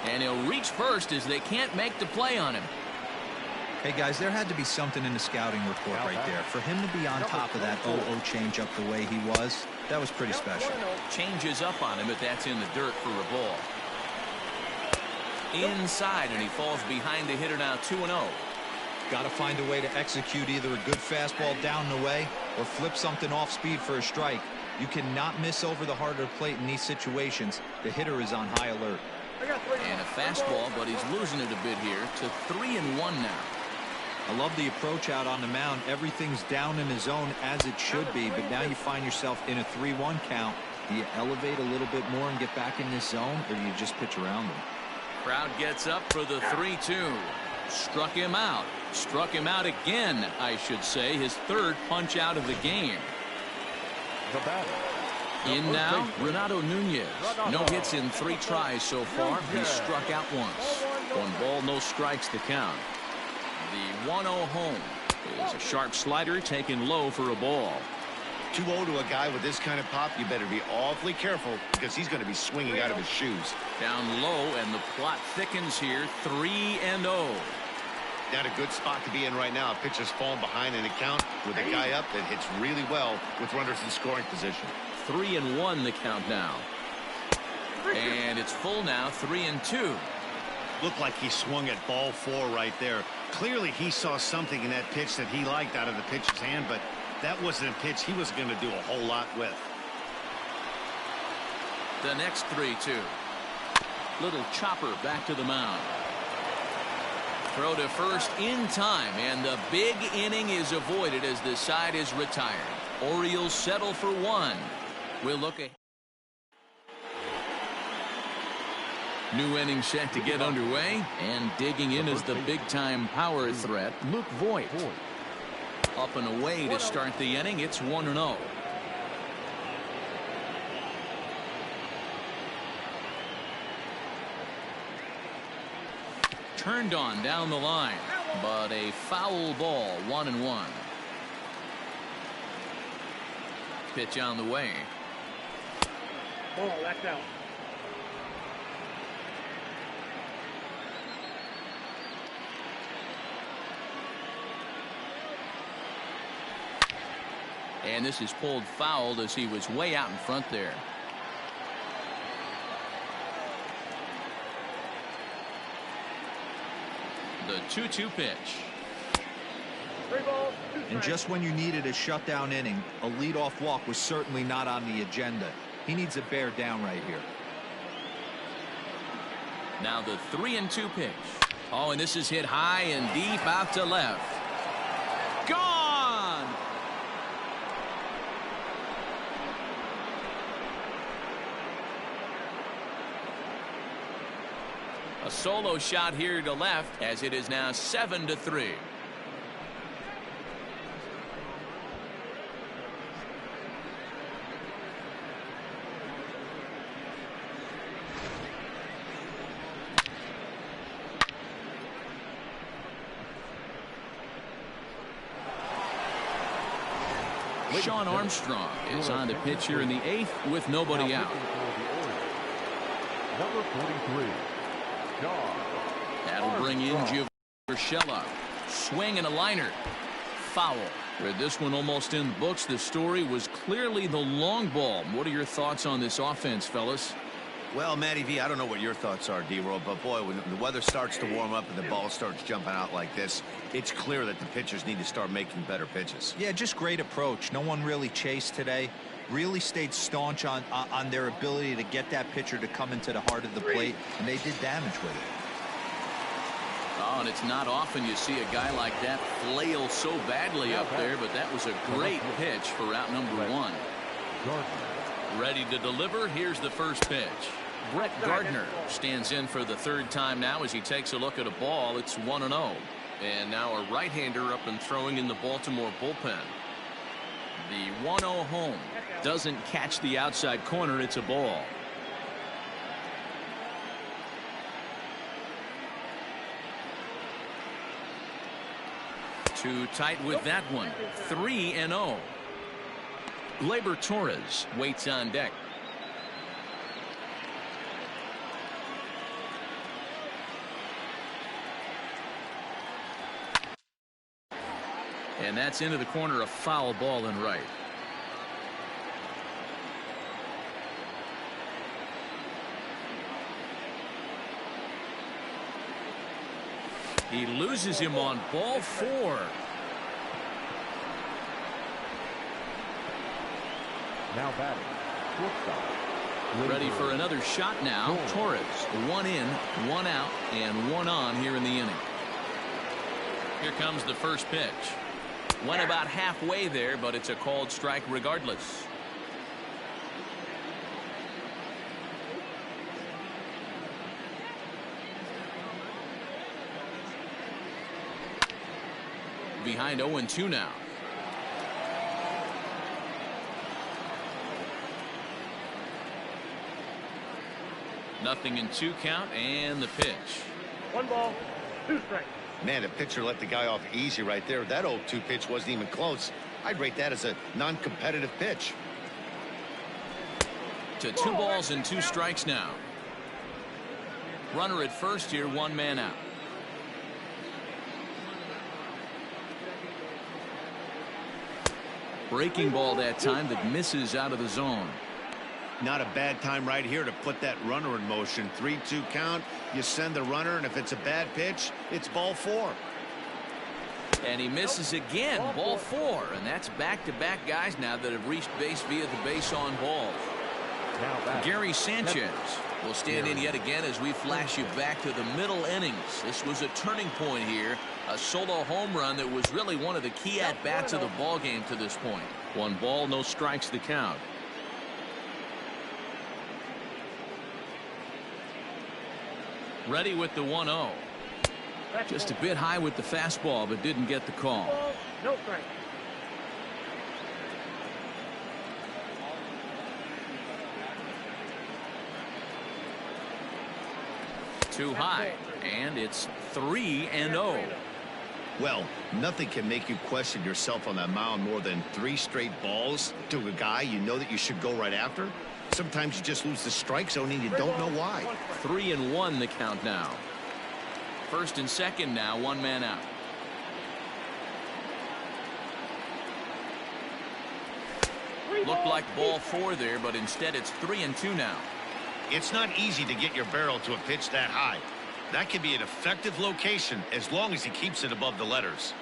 And he'll reach first as they can't make the play on him. Hey, guys, there had to be something in the scouting report right there. For him to be on top of that 0-0 changeup the way he was, that was pretty special. Changes up on him, but that's in the dirt for a ball. Inside, and he falls behind the hitter now, 2-0. Got to find a way to execute either a good fastball down the way or flip something off speed for a strike. You cannot miss over the harder plate in these situations. The hitter is on high alert. And a fastball, but he's losing it a bit here to 3-1 now. I love the approach out on the mound. Everything's down in the zone as it should be, but now you find yourself in a 3-1 count. Do you elevate a little bit more and get back in this zone, or do you just pitch around them? Crowd gets up for the 3-2. Struck him out. Struck him out again, I should say. His third punch out of the game. The batter. In now, Renato Nunez. No hits in 3 tries so far. He's struck out once. 1 ball, no strikes to count. The 1-0 home is a sharp slider taken low for a ball. 2-0 to a guy with this kind of pop, you better be awfully careful because he's going to be swinging out of his shoes. Down low, and the plot thickens here, 3-0. Not a good spot to be in right now. Pitcher's falling behind in a count with a guy up that hits really well with runners in scoring position. 3-1 the count now. And it's full now, 3-2. Looked like he swung at ball 4 right there. Clearly he saw something in that pitch that he liked out of the pitcher's hand, but that wasn't a pitch he was going to do a whole lot with. The next 3-2. Little chopper back to the mound. Throw to first in time, and the big inning is avoided as the side is retired. Orioles settle for 1. We'll look at new inning set to get underway, and digging in is the big-time power threat, Luke Voigt. Up and away to start the inning. It's 1-0. Turned on down the line, but a foul ball, 1-1. Pitch on the way. Ball, that's out. And this is pulled foul as he was way out in front there. The 2-2 pitch. 3 balls, 2 And strikes. just when you needed a shutdown inning, a leadoff walk was certainly not on the agenda. He needs to bear down right here. Now the 3-2 pitch. Oh, and this is hit high and deep out to left. Gone! A solo shot here to left as it is now 7-3. Sean Armstrong is on the pitch here in the 8th with nobody out. Number 43. That'll bring in Urshela. Swing and a liner. Foul. With this one almost in the books, the story was clearly the long ball. What are your thoughts on this offense, fellas? Well, Matty V, I don't know what your thoughts are, D-Roll, but boy, when the weather starts to warm up and the ball starts jumping out like this, it's clear that the pitchers need to start making better pitches. Yeah, just great approach. No one really chased today. really stayed staunch on their ability to get that pitcher to come into the heart of the plate, and they did damage with it. Oh, and it's not often you see a guy like that flail so badly up there, but that was a great pitch for out number one. Ready to deliver. Here's the first pitch. Brett Gardner stands in for the third time now as he takes a look at a ball. It's 1-0. And now a right-hander up and throwing in the Baltimore bullpen. The 1-0 home doesn't catch the outside corner. It's a ball. Too tight with that one. 3-0. Gleyber Torres waits on deck. And that's into the corner, a foul ball and right. He loses him on ball 4. Now batting. Ready for another shot now. Torres, 1 in, 1 out, and 1 on here in the inning. Here comes the first pitch. Went about halfway there, but it's a called strike regardless. Behind 0-2 now. Nothing in 2 count, and the pitch. 1 ball, 2 strikes. Man, the pitcher let the guy off easy right there. That 0-2 pitch wasn't even close. I'd rate that as a non-competitive pitch. To 2 balls and 2 strikes now. Runner at first here, 1 man out. Breaking ball that time that misses out of the zone. Not a bad time right here to put that runner in motion. 3-2 count. You send the runner, and if it's a bad pitch, it's ball 4. And he misses again. Ball 4. And that's back-to-back guys now that have reached base via the base on balls. Gary Sanchez will stand in yet again as we flash you back to the middle innings. This was a turning point here. A solo home run that was really one of the key at-bats of the ball game to this point. 1 ball, no strikes the count. Ready with the 1-0. Just a bit high with the fastball, but didn't get the call. No strike. Too high, and it's 3-0. Well, nothing can make you question yourself on that mound more than 3 straight balls to a guy you know that you should go right after. Sometimes you just lose the strike zone and you don't know why. 3-1 the count now. First and second now, 1 man out. Looked like ball 4 there, but instead it's 3-2 now. It's not easy to get your barrel to a pitch that high. That can be an effective location as long as he keeps it above the letters.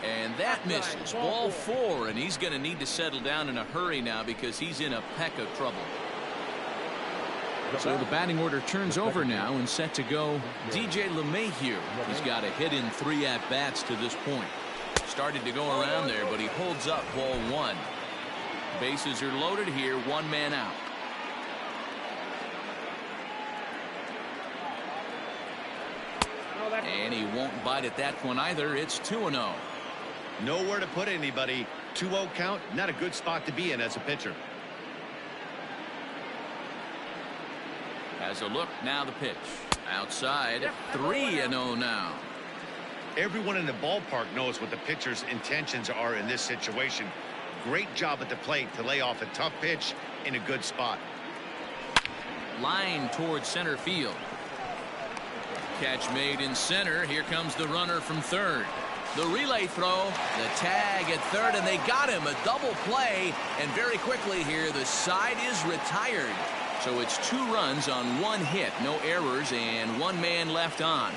And that misses. Ball 4, and he's going to need to settle down in a hurry now because he's in a peck of trouble. So the batting order turns over now and set to go DJ LeMahieu. He's got a hit in 3 at-bats to this point. Started to go around there, but he holds up ball 1. Bases are loaded here, 1 man out. And he won't bite at that one either. It's 2-0. Nowhere to put anybody. 2-0 count, not a good spot to be in as a pitcher. Has a look, now the pitch. Outside, 3-0 now. Everyone in the ballpark knows what the pitcher's intentions are in this situation. Great job at the plate to lay off a tough pitch in a good spot. Line towards center field. Catch made in center. Here comes the runner from third. The relay throw, the tag at third, and they got him. A double play, and very quickly here, the side is retired. So it's 2 runs on 1 hit, no errors, and 1 man left on.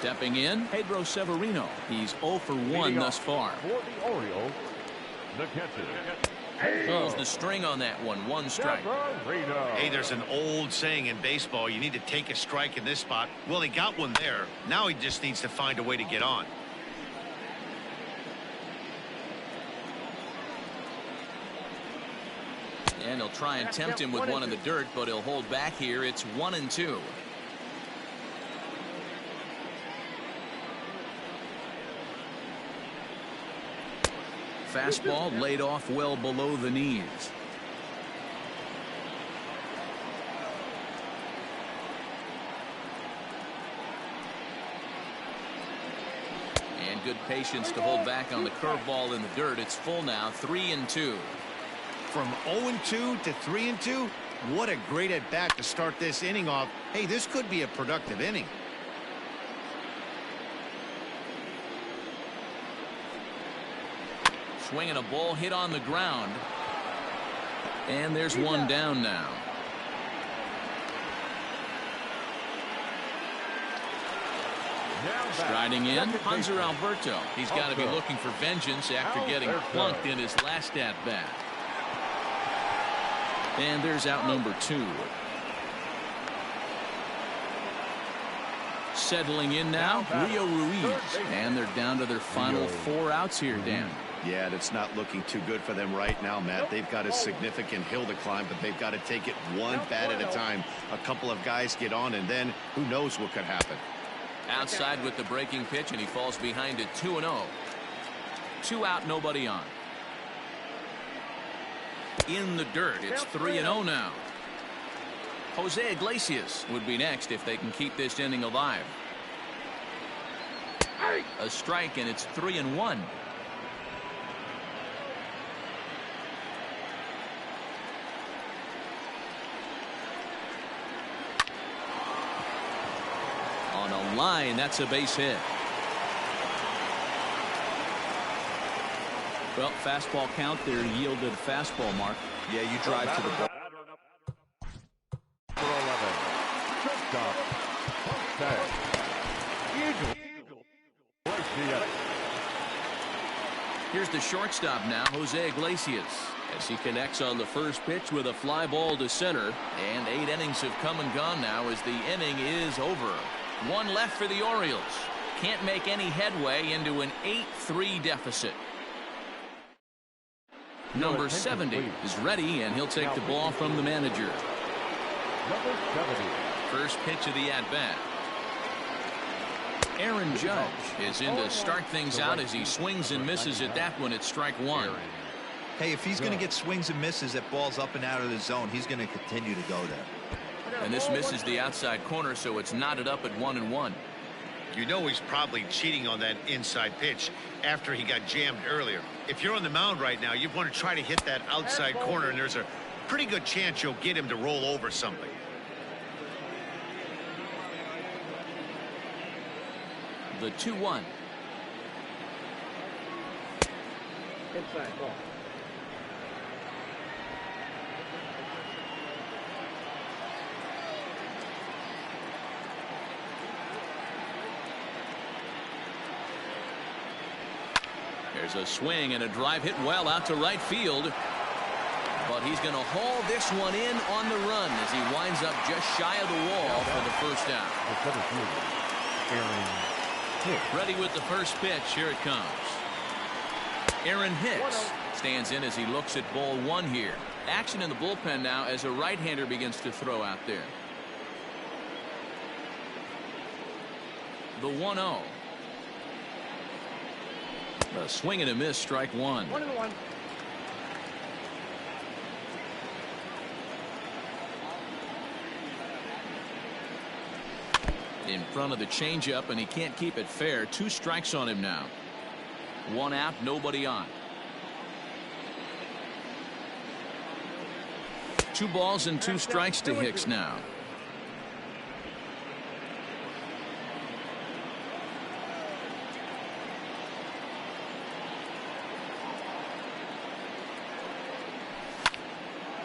Stepping in, Pedro Severino. He's 0 for 1 thus far. For the Orioles, Pulls the string on that one. 1 strike. Hey, there's an old saying in baseball, you need to take a strike in this spot. Well, he got one there. Now he just needs to find a way to get on. And he'll try and tempt him with one in the dirt, but he'll hold back here. It's 1-2. Fastball laid off well below the knees. And good patience to hold back on the curveball in the dirt. It's full now, 3-2. From 0-2 to 3-2, what a great at-bat to start this inning off. Hey, this could be a productive inning. Swinging a ball hit on the ground. And there's one down now. Striding in, Hanser Alberto. He's got to be looking for vengeance after getting plunked in his last at-bat. And there's out number 2. Settling in now, Rio Ruiz. And they're down to their final 4 outs here, Dan. Yeah, that's not looking too good for them right now, Matt. They've got a significant hill to climb, but they've got to take it one bat at a time. A couple of guys get on, and then who knows what could happen. Outside with the breaking pitch, and he falls behind it 2-0. 2 out, nobody on. In the dirt, it's 3-0 now. Jose Iglesias would be next if they can keep this inning alive. A strike, and it's 3-1. On a line, that's a base hit. Well, fastball count there yielded a fastball mark. Yeah, you drive to the ball. For 11. Shortstop. Here's the shortstop now, Jose Iglesias, as he connects on the first pitch with a fly ball to center. And 8 innings have come and gone now as the inning is over. 1 left for the Orioles. Can't make any headway into an 8-3 deficit. Number 70 is ready, and he'll take the ball from the manager. Number 70. First pitch of the at-bat. Aaron Judge is in to start things out as he swings and misses at that one at strike 1. Hey, if he's going to get swings and misses at balls up and out of the zone, he's going to continue to go there. And this misses the outside corner, so it's knotted up at 1-1. You know he's probably cheating on that inside pitch after he got jammed earlier. If you're on the mound right now, you want to try to hit that outside corner, and there's a pretty good chance you'll get him to roll over something. The 2-1. Inside ball. There's a swing and a drive hit well out to right field. But he's going to haul this one in on the run as he winds up just shy of the wall for the first out. Ready with the first pitch. Here it comes. Aaron Hicks stands in as he looks at ball 1 here. Action in the bullpen now as a right-hander begins to throw out there. The 1-0. A swing and a miss, strike 1. 1-1. In front of the changeup, and he can't keep it fair. 2 strikes on him now. 1 out, nobody on. 2 balls and 2 strikes to Hicks now.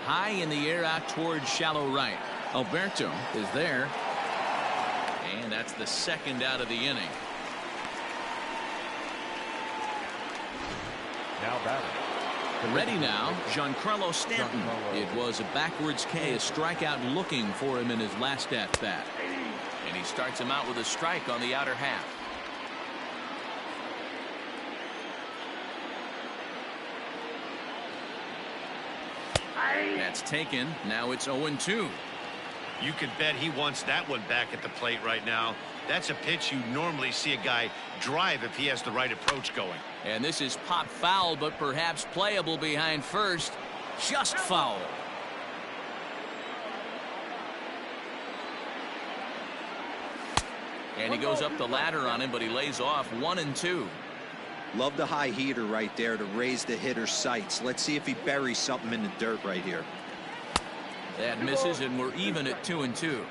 High in the air out towards shallow right. Alberto is there. And that's the second out of the inning. Now batting. Ready now, Giancarlo Stanton. It was a backwards K, a strikeout looking for him in his last at-bat. And he starts him out with a strike on the outer half. That's taken. Now it's 0-2. You could bet he wants that one back at the plate right now. That's a pitch you normally see a guy drive if he has the right approach going. And this is pop foul, but perhaps playable behind first. Just foul. And he goes up the ladder on him, but he lays off 1-2. Love the high heater right there to raise the hitter's sights. Let's see if he buries something in the dirt right here. That misses, and we're even at 2-2.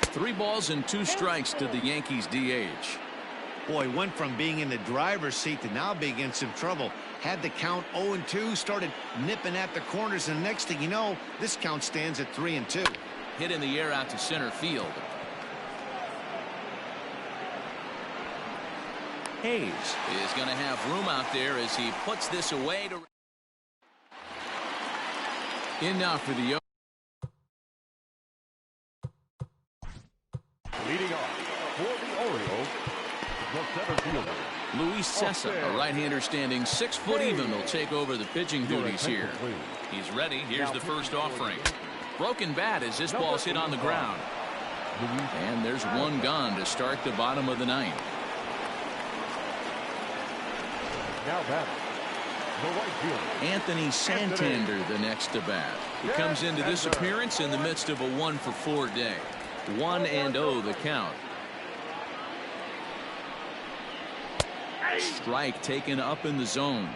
Three balls and two strikes to the Yankees DH. Boy, went from being in the driver's seat to now being in some trouble. Had the count 0-2, started nipping at the corners, and the next thing you know, this count stands at 3-2. Hit in the air out to center field. Hayes is going to have room out there as he puts this away. In now for the Leading off for the Orioles, the center fielder. Luis Cessa, a right-hander standing 6 foot even, will take over the pitching duties here. He's ready. Here's the first offering. Broken bat as this ball's hit on the ground. And there's one gone to start the bottom of the ninth. Now batting, the right fielder, Anthony Santander, the next to bat. He comes into this appearance in the midst of a 1-for-4 day. 1-0 the count. Strike taken up in the zone.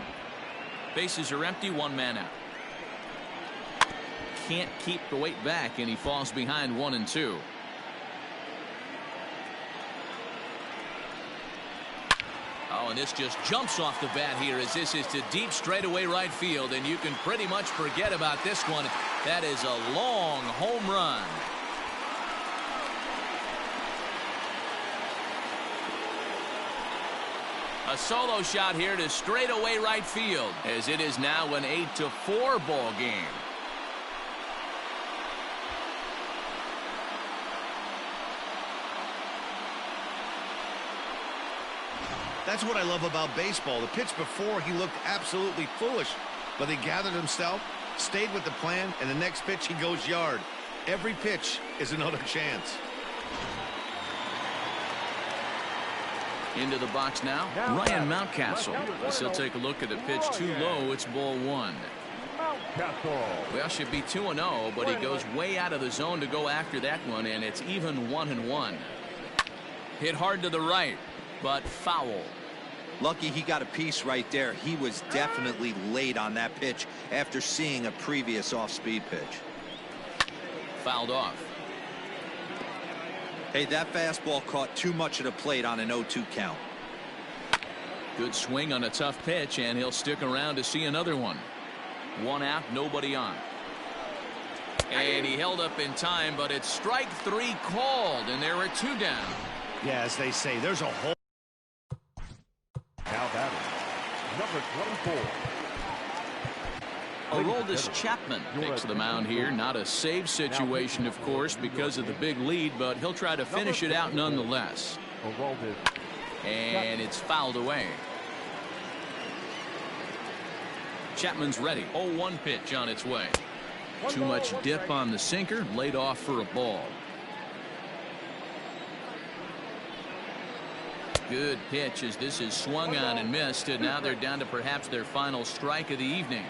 Bases are empty, one man out. Can't keep the weight back, and he falls behind 1-2. Oh, and this just jumps off the bat here as this is to deep straightaway right field, and you can pretty much forget about this one. That is a long home run. A solo shot here to straightaway right field, as it is now an 8-4 ball game. That's what I love about baseball. The pitch before, he looked absolutely foolish, but he gathered himself, stayed with the plan, and the next pitch he goes yard. Every pitch is another chance. Into the box now, Ryan Mountcastle. As he'll take a look at the pitch too low. It's ball one. Well, should be 2-0, but he goes way out of the zone to go after that one, and it's even 1-1. Hit hard to the right, but foul. Lucky he got a piece right there. He was definitely late on that pitch after seeing a previous off-speed pitch. Fouled off. Hey, that fastball caught too much of the plate on an 0-2 count. Good swing on a tough pitch, and he'll stick around to see another one. One out, nobody on. And he held up in time, but it's strike three called, and there are two down. Yeah, as they say, there's a hole. Now batting, number 24. Aroldis Chapman takes the mound here. Not a save situation, of course, because of the big lead, but he'll try to finish it out nonetheless. And it's fouled away. Chapman's ready. 0-1 pitch on its way. Too much dip on the sinker, laid off for a ball. Good pitch as this is swung on and missed, and now they're down to perhaps their final strike of the evening.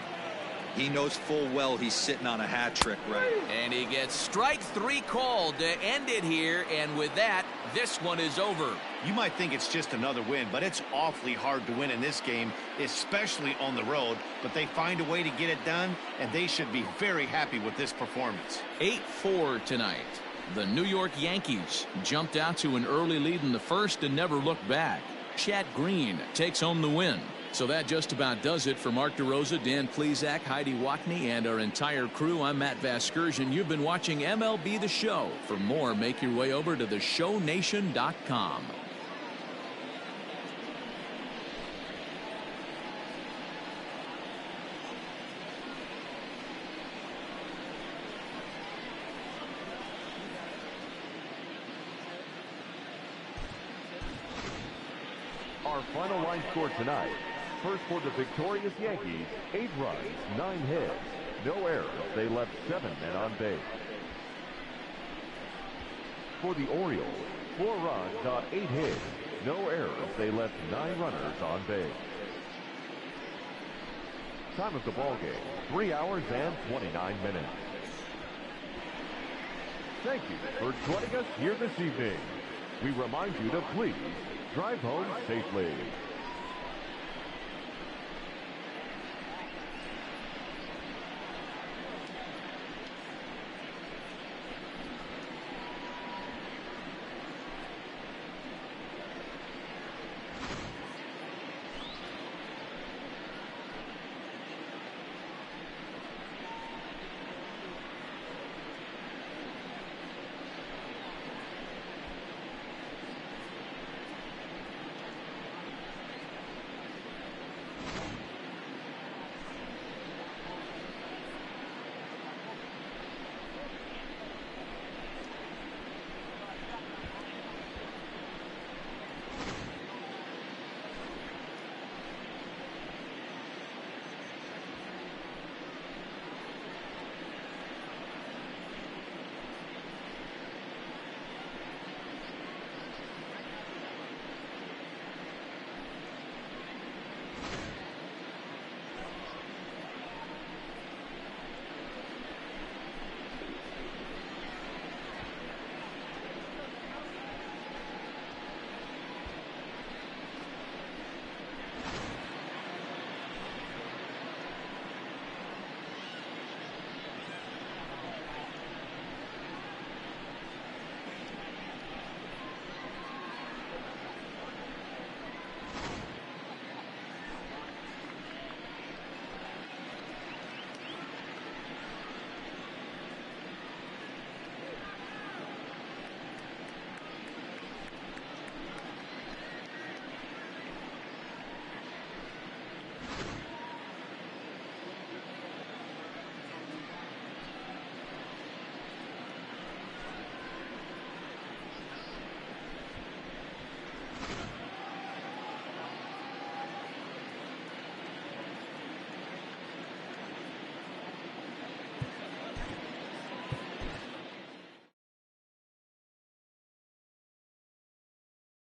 He knows full well he's sitting on a hat trick, right? And he gets strike three called to end it here, and with that, this one is over. You might think it's just another win, but it's awfully hard to win in this game, especially on the road. But they find a way to get it done, and they should be very happy with this performance. 8-4 tonight. The New York Yankees jumped out to an early lead in the first and never looked back. Chad Green takes home the win. So that just about does it for Mark DeRosa, Dan Plesac, Heidi Watney, and our entire crew. I'm Matt Vasgersian. You've been watching MLB The Show. For more, make your way over to theshownation.com. Our final line score tonight. First for the victorious Yankees, 8 runs, 9 hits, no errors. They left 7 men on base. For the Orioles, 4 runs on 8 hits, no errors. They left 9 runners on base. Time of the ball game, 3 hours and 29 minutes. Thank you for joining us here this evening. We remind you to please drive home safely.